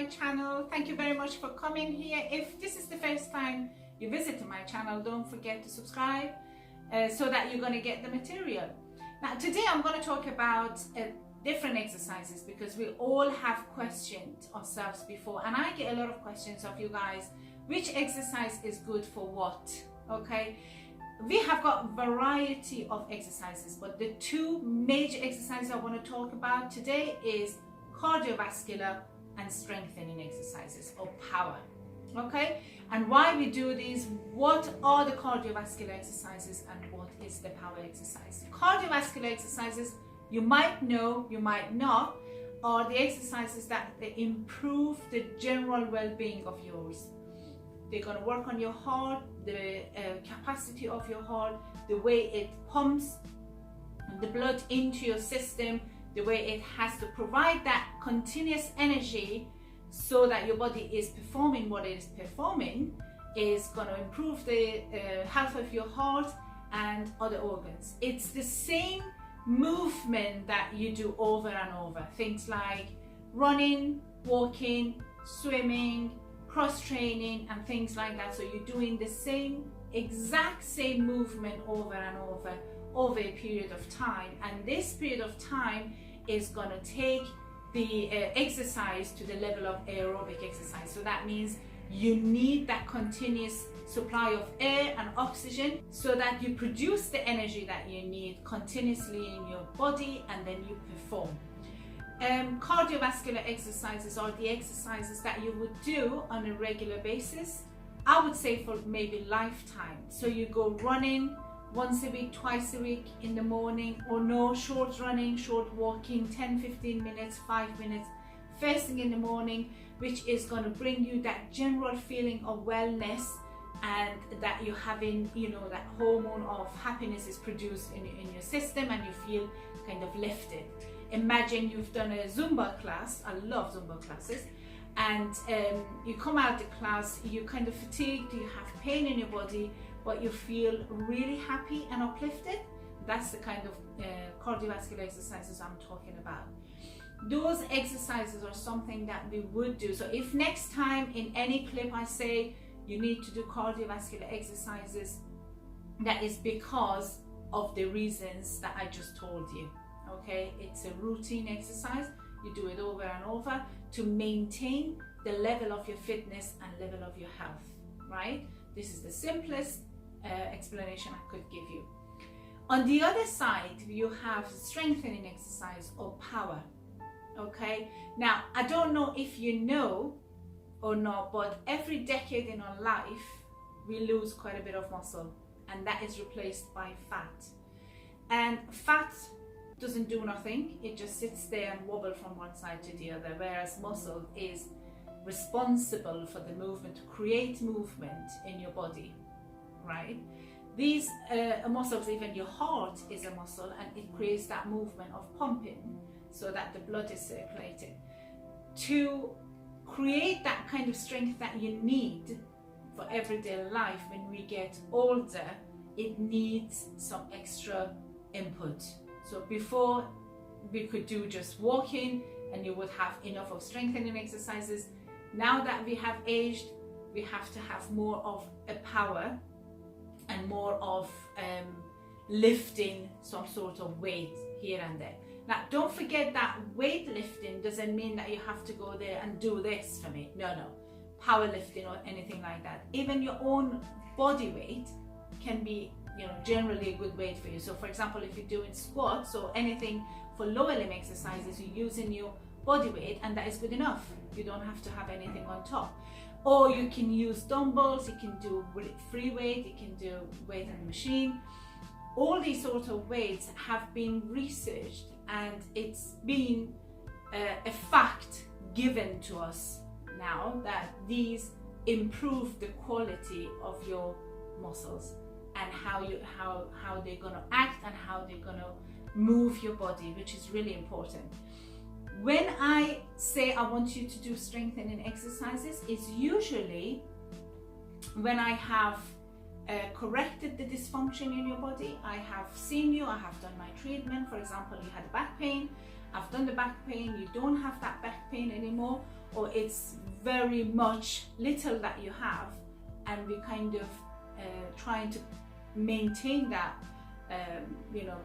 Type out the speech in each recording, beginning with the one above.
my channel. Thank you very much for coming here. If this is the first time you visit my channel, don't forget to subscribe so that you're going to get the material. Now today I'm going to talk about different exercises because we all have questioned ourselves before, and I get a lot of questions of you guys, which exercise is good for what. Okay, we have got variety of exercises, but the two major exercises I want to talk about today is cardiovascular and strengthening exercises or power. Okay, and why we do these, what are the cardiovascular exercises and what is the power exercise. Cardiovascular exercises, you might know, you might not, are the exercises that they improve the general well-being of yours. They're going to work on your heart, the capacity of your heart, the way it pumps the blood into your system, the way it has to provide that continuous energy so that your body is performing what it is performing, is going to improve the health of your heart and other organs. It's the same movement that you do over and over. Things like running, walking, swimming, cross-training and things like that. So you're doing the exact same movement over and over a period of time. And this period of time is going to take the exercise to the level of aerobic exercise. So that means you need that continuous supply of air and oxygen so that you produce the energy that you need continuously in your body, and then you perform. Cardiovascular exercises are the exercises that you would do on a regular basis, I would say for maybe lifetime. So you go running once a week, twice a week in the morning, or no, short running, short walking, 10-15 minutes, 5 minutes, first thing in the morning, which is going to bring you that general feeling of wellness, and that you're having, you know, that hormone of happiness is produced in your system, and you feel kind of lifted. Imagine you've done a Zumba class. I love Zumba classes. And you come out of the class, you're kind of fatigued, you have pain in your body, but you feel really happy and uplifted. That's the kind of cardiovascular exercises I'm talking about. Those exercises are something that we would do. So if next time in any clip I say you need to do cardiovascular exercises, that is because of the reasons that I just told you. Okay, it's a routine exercise. You do it over and over to maintain the level of your fitness and level of your health, right? This is the simplest explanation I could give you. On the other side, you have strengthening exercise or power. Okay, now I don't know if you know or not, but every decade in our life we lose quite a bit of muscle, and that is replaced by fat. And fat doesn't do nothing, it just sits there and wobbles from one side to the other, whereas muscle is responsible for the movement, to create movement in your body, right? These muscles, even your heart is a muscle, and it creates that movement of pumping so that the blood is circulating. To create that kind of strength that you need for everyday life when we get older, it needs some extra input. So before we could do just walking and you would have enough of strengthening exercises. Now that we have aged, we have to have more of a power and more of lifting some sort of weight here and there. Now don't forget that weightlifting doesn't mean that you have to go there and do this for me. No, powerlifting or anything like that. Even your own body weight can be, you know, generally a good weight for you. So for example, if you're doing squats or anything for lower limb exercises, you're using your body weight, and that is good enough. You don't have to have anything on top. Or you can use dumbbells, you can do free weight, you can do weight on the machine. All these sort of weights have been researched, and it's been a fact given to us now that these improve the quality of your muscles and how they're going to act and how they're going to move your body, which is really important. When I say I want you to do strengthening exercises, it's usually when I have corrected the dysfunction in your body. I have seen you, I have done my treatment. For example, you had back pain, I've done the back pain, you don't have that back pain anymore, or it's very much little that you have, and we're kind of trying to maintain that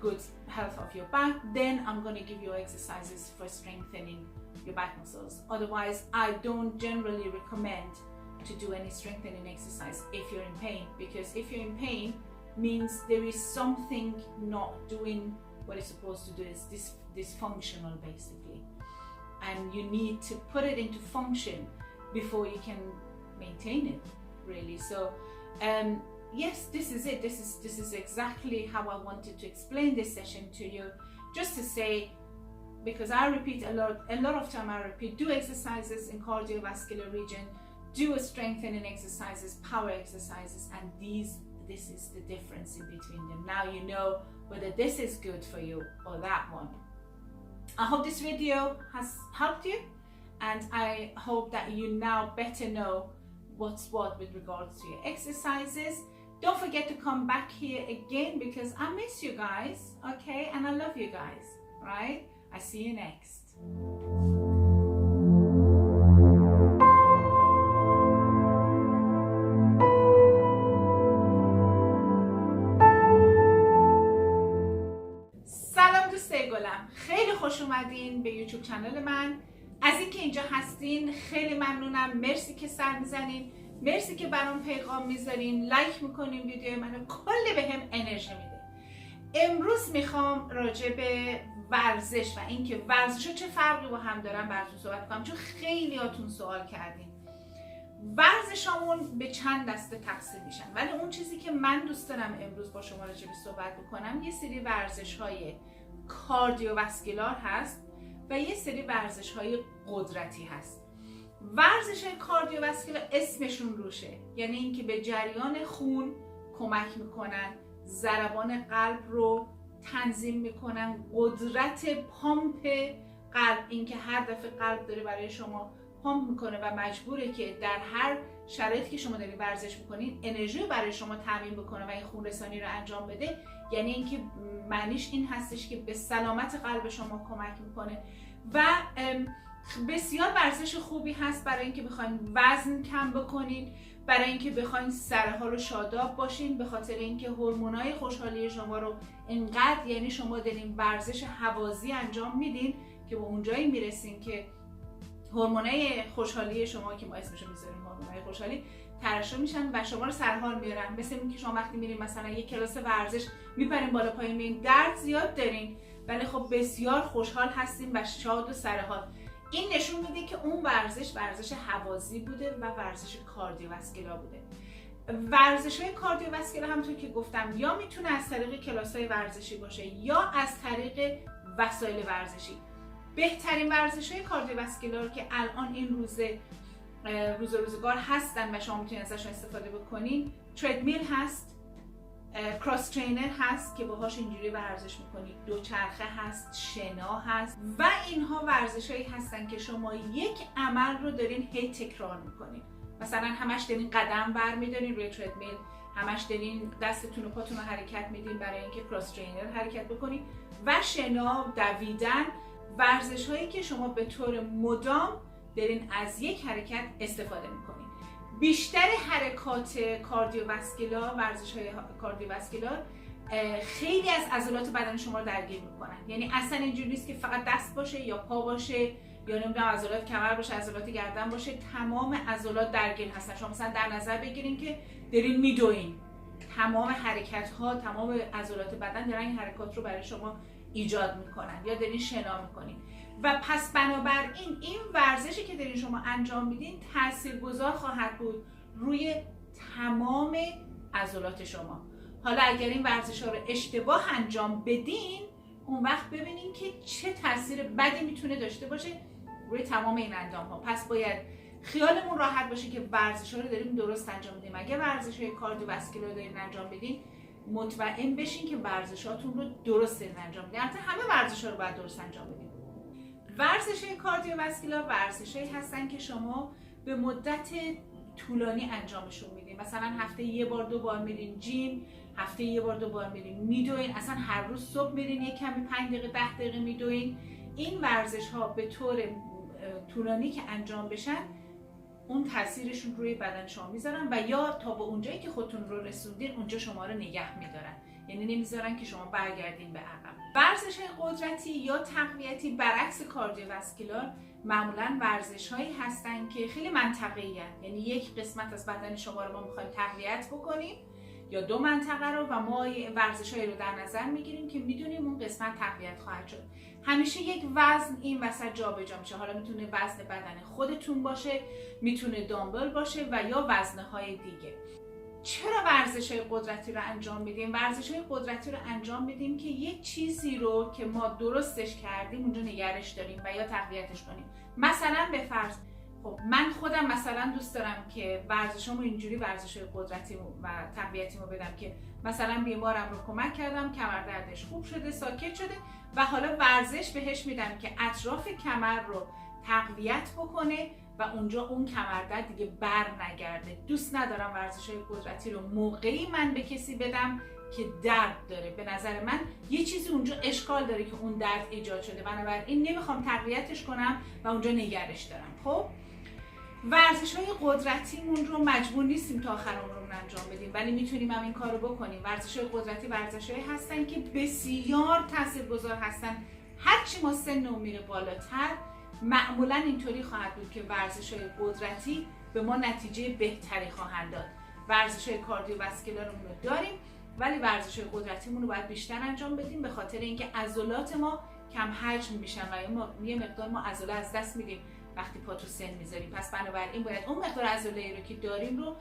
good health of your back. Then I'm going to give you exercises for strengthening your back muscles. Otherwise, I don't generally recommend to do any strengthening exercise if you're in pain, because if you're in pain means there is something not doing what it's supposed to do. It's dysfunctional basically, and you need to put it into function before you can maintain it, really. So yes, this is it. This is exactly how I wanted to explain this session to you, just to say, because I repeat a lot of time I repeat, do exercises in cardiovascular region, do strengthening exercises, power exercises, and this is the difference in between them. Now you know whether this is good for you or that one. I hope this video has helped you, and I hope that you now better know what's what with regards to your exercises. Don't forget to come back here again, because I miss you guys, okay? And I love you guys, right? I see you next. سلام دوستای گلم، خیلی خوش اومدین به یوتیوب چنل من. از اینکه اینجا هستین خیلی ممنونم. مرسی که سر میزنین، مرسی که برام پیغام میذارین، لایک میکنین ویدیو منو، کلی بهم انرژی میده. امروز میخوام راجع به ورزش و اینکه ورزش‌ها چه فرقی با هم دارن براتون صحبت کنم، چون خیلیاتون سوال کردین. ورزشامون به چند دسته تقسیم میشن، ولی اون چیزی که من دوست دارم امروز با شما راجع به صحبت بکنم یه سری ورزش‌های کاردیوواسکولار هست و یه سری ورزش‌های قدرتی هست. ورزش کاردیوواسکولار اسمشون روشه، یعنی اینکه به جریان خون کمک میکنن، ضربان قلب رو تنظیم میکنن، قدرت پامپ قلب، اینکه هر دفعه قلب داره برای شما پامپ میکنه و مجبوره که در هر شرایطی که شما دارید ورزش میکنین انرژی برای شما تامین بکنه و این خون رسانی رو انجام بده. یعنی اینکه معنیش این هستش که به سلامت قلب شما کمک میکنه و بسیار ورزش خوبی هست برای اینکه بخواین وزن کم بکنین، برای اینکه بخواین سرها رو شاداب باشین، به خاطر اینکه هورمونای خوشحالی شما رو اینقدر، یعنی شما دارین ورزش هوازی انجام میدین که به اونجایی میرسین که هورمونای خوشحالی شما که ما اسمشو میذاریم هورمونای خوشحالی ترشح میشن و شما رو سرحال میارن. مثل اینکه شما وقتی میرین مثلا یک کلاس ورزش میپرین بالا پایین، میرین درد زیاد دارین ولی خب بسیار خوشحال هستین و شاد و سرحال. این نشون میده که اون ورزش هوازی بوده و ورزش کاردیوواسکولار بوده. ورزش‌های کاردیوواسکولار همونطور که گفتم یا میتونه از طریق کلاس‌های ورزشی باشه یا از طریق وسایل ورزشی. بهترین ورزش‌های کاردیوواسکولار که الان این روزگار هستن و شما میتونید ازشون استفاده بکنین، تردمیل هست، کراس ترینر هست که باهاش اینجوری ورزش میکنید، دوچرخه هست، شنا هست و اینها ورزش‌هایی هستن که شما یک عمل رو دارین هی تکرار میکنین. مثلا همش دارین قدم برمی‌دارین روی تردمیل، همش دارین دستتون و پاتون رو حرکت میدین برای اینکه کراس ترینر حرکت بکنین. و شنا، دویدن، ورزش‌هایی که شما به طور مدام دارین از یک حرکت استفاده میکنین. بیشتر حرکات کاردیوواسکولار، ورزش‌های کاردیوواسکولار خیلی از عضلات بدن شما رو درگیر میکنن. یعنی اصلا اینجوری نیست که فقط دست باشه یا پا باشه یا نمیدونم عضلات کمر باشه، عضلات گردن باشه، تمام عضلات درگیر هستن. شما مثلا در نظر بگیرین که دارین میدوین، تمام حرکت ها، تمام عضلات بدن دارن این حرکات رو برای شما ایجاد میکنن یا دارین شنا میکنین. و پس بنابراین این ورزشی که دارین شما انجام میدین تاثیرگذار خواهد بود روی تمام عضلات شما. حالا اگر این ورزش ها رو اشتباه انجام بدین، اون وقت ببینین که چه تاثیر بدی میتونه داشته باشه روی تمام این اندام ها. پس باید خیالمون راحت باشه که ورزش ها رو داریم درست انجام میدیم. اگر ورزش های کاردیوواسکولار دارین انجام بدین، مطمئن بشین که ورزشاتون رو درست دارین انجام میدین. البته همه ورزش ها رو باید درست انجام بدین. ورزش‌های کاردیوواسکولار ورزش‌هایی هستن که شما به مدت طولانی انجامشون میدین مثلا هفته یه بار 2 بار میرین جیم، هفته یه بار 2 بار میرین میدوین، اصلا هر روز صبح میرین یک کمی 5 دقیقه 10 دقیقه میدوین. این ورزش ها به طور طولانی که انجام بشن اون تاثیرشون روی بدن شما میذارن و یا تا به اونجایی که خودتون رو رسوندین اونجا شما رو نگه میدارن، یعنی نمیذارن که شما برگردین به عقب. ورزش های قدرتی یا تقویتی برعکس کاردیوواسکولار معمولا ورزش هایی هستن که خیلی منطقه‌ای هستن، یعنی یک قسمت از بدن شما رو ما میخوایم تقویت بکنیم یا 2 منطقه رو و ما ورزش هایی رو در نظر میگیریم که میدونیم اون قسمت تقویت خواهد شد. همیشه یک وزن این وسط جابجا میشه، حالا میتونه وزن بدن خودتون باشه، میتونه دامبل باشه و یا وزنهای دیگه. چرا ورزش های قدرتی رو انجام میدیم؟ ورزش های قدرتی رو انجام میدیم که یک چیزی رو که ما درستش کردیم اونجا نگرش داریم و یا تقویتش کنیم. مثلا به فرض خب من خودم مثلا دوست دارم که ورزشامو اینجوری ورزش‌های قدرتی و تقویتیمو بدم که مثلا بیمارم رو کمک کردم، کمر دردش خوب شده، ساکت شده و حالا ورزش بهش میدم که اطراف کمر رو تقویت بکنه و اونجا اون کمر درد دیگه بر نگرده. دوست ندارم ورزش‌های قدرتی رو موقعی من به کسی بدم که درد داره. به نظر من یه چیزی اونجا اشکال داره که اون درد ایجاد شده، بنابراین نمیخوام تقویتش کنم و اونجا نگرش دارم. خب ورزش‌های قدرتیمون رو مجبور نیستیم تا آخر عمرمون انجام بدیم، ولی میتونیم هم این کارو بکنیم. ورزش‌های قدرتی ورزش‌هایی هستن که بسیار تاثیرگذار هستن. هرچی ما سنمون میره بالاتر معمولا اینطوری خواهد بود که ورزش‌های قدرتی به ما نتیجه بهتری خواهند داد. ورزش‌های کاردیوواسکولارمون رو داریم ولی ورزش‌های قدرتیمون رو باید بیشتر انجام بدیم به خاطر اینکه عضلات ما کم حجم میشن و یه مقدار ما عضله از دست میدیم وقتی پا تو سن میذاریم. پس بنابراین باید اون مقدار عضله‌ای رو که داریم رو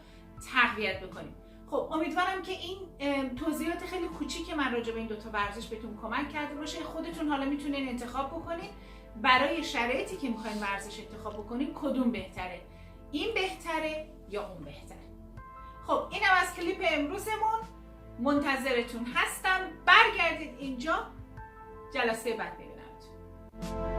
تقویت بکنیم. خب امیدوارم که این توضیحات خیلی کوچیک من راجع به این 2 تا ورزش بهتون کمک کرده باشه. خودتون حالا میتونین انتخاب بکنین برای شرایطی که میخواین ورزش انتخاب بکنین کدوم بهتره، این بهتره یا اون بهتره. خب اینم از کلیپ امروزمون، منتظرتون هستم. برگردید اینجا، جلسه بعد میبینمتون.